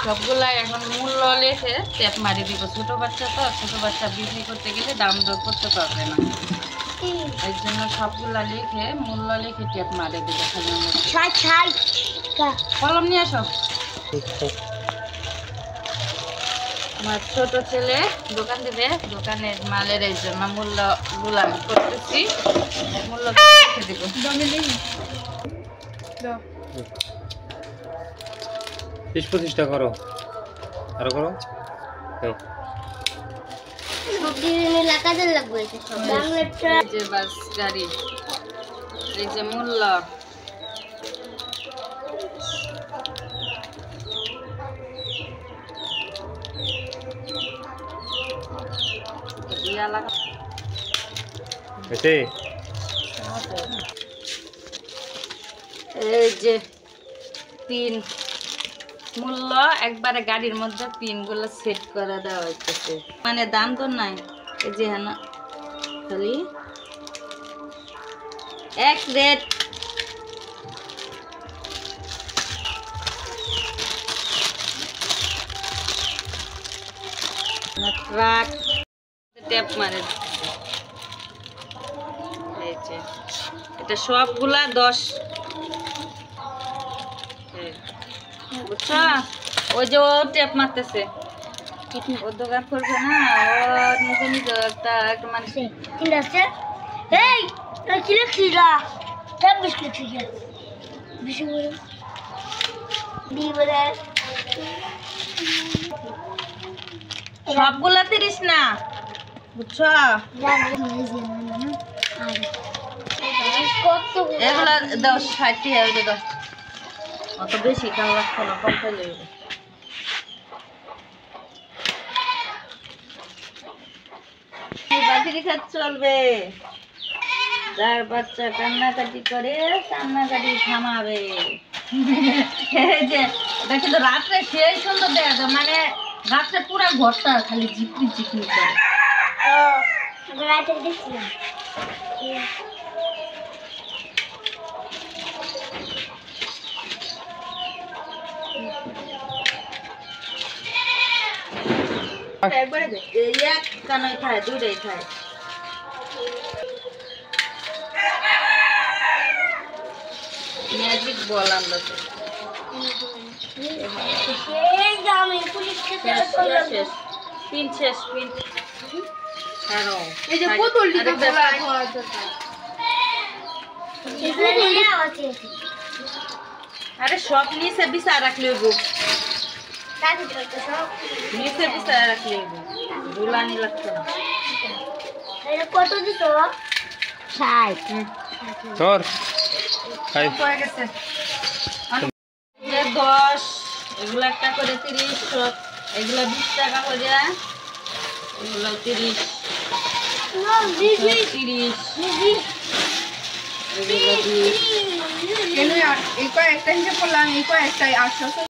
সবগুলা এখন মূল্য লেখে ট্যাপ মারি দিব। ছোট বাচ্চা তো, ছোট বাচ্চা বিক্রি করতে গেলে দাম দর করতে পারবে না, এই জন্য সবগুলা লিখে মূল্য লিখে ট্যাপ মারি দিব। কলম নিয়ে আসো। আমার ছোট ছেলে দোকান দিবে, দোকানের মালের এই জন্য মূল্য গুলা আমি করতেছি, মূল্য লিখে দিব। 20-25টা করো, আরো করো। এই যে বাস গাড়ি, এই যে মূল্য, এই যে পিন মূল্য একবারে গাড়ির মধ্যে পিন গুলো সেট করে দেওয়া হইতেছে, মানে দাম তো নাই। এই যে হ্যাঁ খালি এক রেট, ট্রাক ট্যাপ মারে। এই যে এটা সবগুলা 10, বুঝছো? ওই যে ও ট্যাপ মারতেছে, ও দোকান করবে না, ওর মুখে নিজে একটা মানে সবগুলা 30 না, বুঝছো? এগুলা 10 60 হবে, 10 অত বেশি দাম লাগছে না, কম খাইলে বাজারে খাত চলবে। যার বাচ্চা কান্নাকাটি করে কান্নাকাটি থামাবে। এই যে এটা কিন্তু রাত্রে সেই সুন্দর দেখা যায়, মানে রাত্রে পুরা ঘরটা খালি ঝিকমিক ঝিকমিক করে। এক কানই খায়, দুইটাই খায়। ম্যাজিক বল আমরা তো পিন শেষ, পিন আরে সব নিচে বিচার রাখলে নিচে বিচার রাখলে দুলানি লাগতো না। কত দিত? 60 তোর 10 এগুলো একটা করে 30, এগুলো 20 টাকা করে, এগুলো 30 এই কয়েকটা হিসেবে করলাম, এই কয়েকটাই 800।